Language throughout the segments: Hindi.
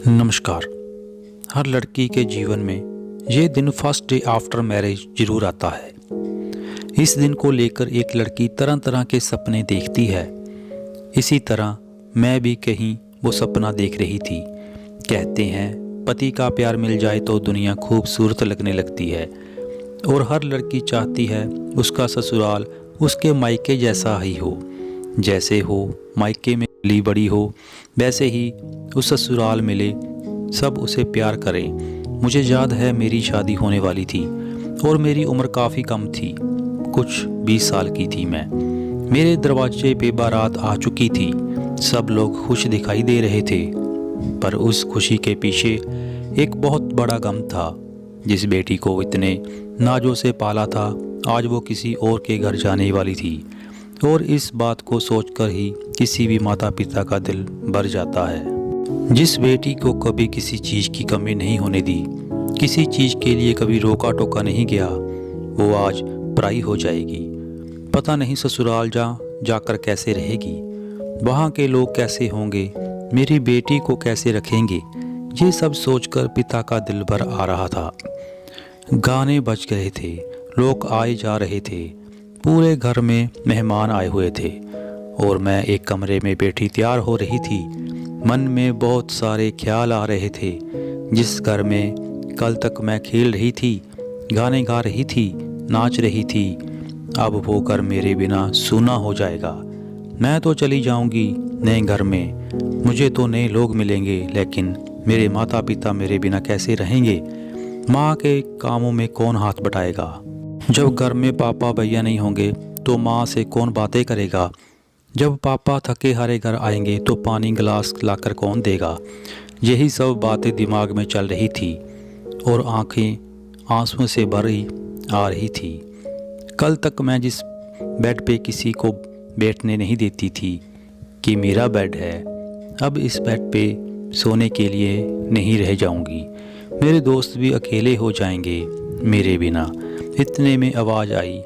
नमस्कार। हर लड़की के जीवन में ये दिन फर्स्ट डे आफ्टर मैरिज ज़रूर आता है। इस दिन को लेकर एक लड़की तरह तरह के सपने देखती है। इसी तरह मैं भी कहीं वो सपना देख रही थी। कहते हैं पति का प्यार मिल जाए तो दुनिया खूबसूरत लगने लगती है और हर लड़की चाहती है उसका ससुराल उसके मायके जैसा ही हो। जैसे हो मायके में ली बड़ी हो वैसे ही उस ससुराल मिले, सब उसे प्यार करें। मुझे याद है मेरी शादी होने वाली थी और मेरी उम्र काफ़ी कम थी, कुछ 20 साल की थी मैं। मेरे दरवाजे पे बारात आ चुकी थी। सब लोग खुश दिखाई दे रहे थे, पर उस खुशी के पीछे एक बहुत बड़ा गम था। जिस बेटी को इतने नाजों से पाला था, आज वो किसी और के घर जाने वाली थी। और इस बात को सोचकर ही किसी भी माता पिता का दिल भर जाता है। जिस बेटी को कभी किसी चीज़ की कमी नहीं होने दी, किसी चीज़ के लिए कभी रोका टोका नहीं गया, वो आज पराई हो जाएगी। पता नहीं ससुराल जाकर कैसे रहेगी, वहाँ के लोग कैसे होंगे, मेरी बेटी को कैसे रखेंगे। ये सब सोचकर पिता का दिल भर आ रहा था। गाने बज रहे थे, लोग आए जा रहे थे, पूरे घर में मेहमान आए हुए थे और मैं एक कमरे में बैठी तैयार हो रही थी। मन में बहुत सारे ख्याल आ रहे थे। जिस घर में कल तक मैं खेल रही थी, गाने गा रही थी, नाच रही थी, अब वो घर मेरे बिना सूना हो जाएगा। मैं तो चली जाऊंगी नए घर में, मुझे तो नए लोग मिलेंगे, लेकिन मेरे माता पिता मेरे बिना कैसे रहेंगे। माँ के कामों में कौन हाथ बटाएगा। जब घर में पापा भैया नहीं होंगे तो माँ से कौन बातें करेगा। जब पापा थके हारे घर आएंगे तो पानी गिलास लाकर कौन देगा। यही सब बातें दिमाग में चल रही थी और आंखें आंसुओं से भरी आ रही थी। कल तक मैं जिस बेड पे किसी को बैठने नहीं देती थी कि मेरा बेड है, अब इस बेड पे सोने के लिए नहीं रह जाऊंगी। मेरे दोस्त भी अकेले हो जाएंगे मेरे बिना। इतने में आवाज़ आई,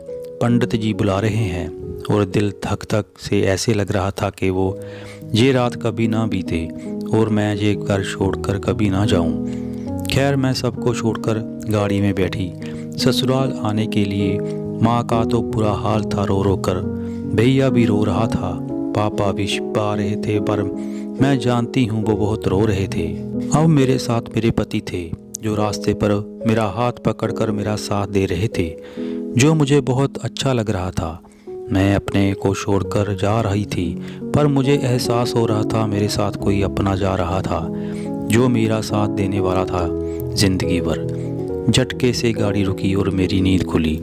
पंडित जी बुला रहे हैं। और दिल धक धक से ऐसे लग रहा था कि वो ये रात कभी ना बीते और मैं ये घर छोड़कर कभी ना जाऊं। खैर मैं सबको छोड़कर गाड़ी में बैठी ससुराल आने के लिए। माँ का तो बुरा हाल था, रो रो कर। भैया भी रो रहा था, पापा भी छिपा रहे थे, पर मैं जानती हूँ वो बहुत रो रहे थे। अब मेरे साथ मेरे पति थे जो रास्ते पर मेरा हाथ पकड़कर मेरा साथ दे रहे थे, जो मुझे बहुत अच्छा लग रहा था। मैं अपने को छोड़कर जा रही थी, पर मुझे एहसास हो रहा था मेरे साथ कोई अपना जा रहा था जो मेरा साथ देने वाला था ज़िंदगी भर। झटके से गाड़ी रुकी और मेरी नींद खुली।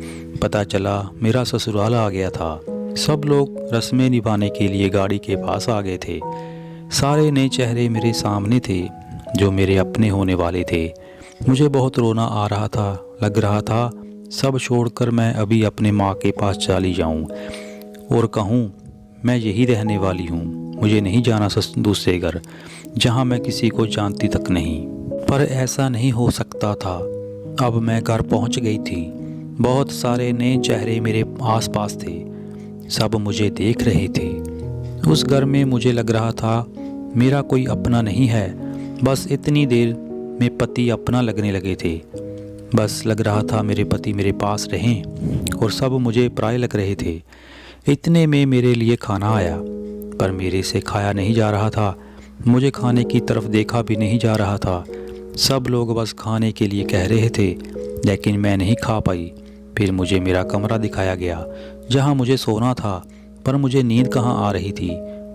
पता चला मेरा ससुराल आ गया था। सब लोग रस्में निभाने के लिए गाड़ी के पास आ गए थे। सारे नए चेहरे मेरे सामने थे जो मेरे अपने होने वाले थे। मुझे बहुत रोना आ रहा था, लग रहा था सब छोड़कर मैं अभी अपने माँ के पास चली जाऊँ और कहूँ मैं यही रहने वाली हूँ, मुझे नहीं जाना दूसरे घर जहाँ मैं किसी को जानती तक नहीं। पर ऐसा नहीं हो सकता था। अब मैं घर पहुँच गई थी। बहुत सारे नए चेहरे मेरे आसपास थे, सब मुझे देख रहे थे। उस घर में मुझे लग रहा था मेरा कोई अपना नहीं है। बस इतनी देर में पति अपना लगने लगे थे। बस लग रहा था मेरे पति मेरे पास रहें और सब मुझे पराये लग रहे थे। इतने में मेरे लिए खाना आया, पर मेरे से खाया नहीं जा रहा था। मुझे खाने की तरफ देखा भी नहीं जा रहा था। सब लोग बस खाने के लिए कह रहे थे, लेकिन मैं नहीं खा पाई। फिर मुझे मेरा कमरा दिखाया गया जहाँ मुझे सोना था, पर मुझे नींद कहाँ आ रही थी।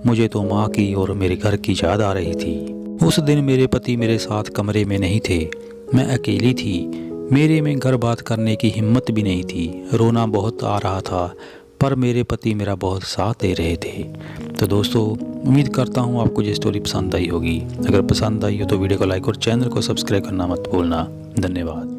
मुझे तो माँ की और मेरे घर की याद आ रही थी। उस दिन मेरे पति मेरे साथ कमरे में नहीं थे, मैं अकेली थी। मेरे में घर बात करने की हिम्मत भी नहीं थी। रोना बहुत आ रहा था, पर मेरे पति मेरा बहुत साथ दे रहे थे। तो दोस्तों, उम्मीद करता हूँ आपको ये स्टोरी पसंद आई होगी। अगर पसंद आई हो तो वीडियो को लाइक और चैनल को सब्सक्राइब करना मत भूलना। धन्यवाद।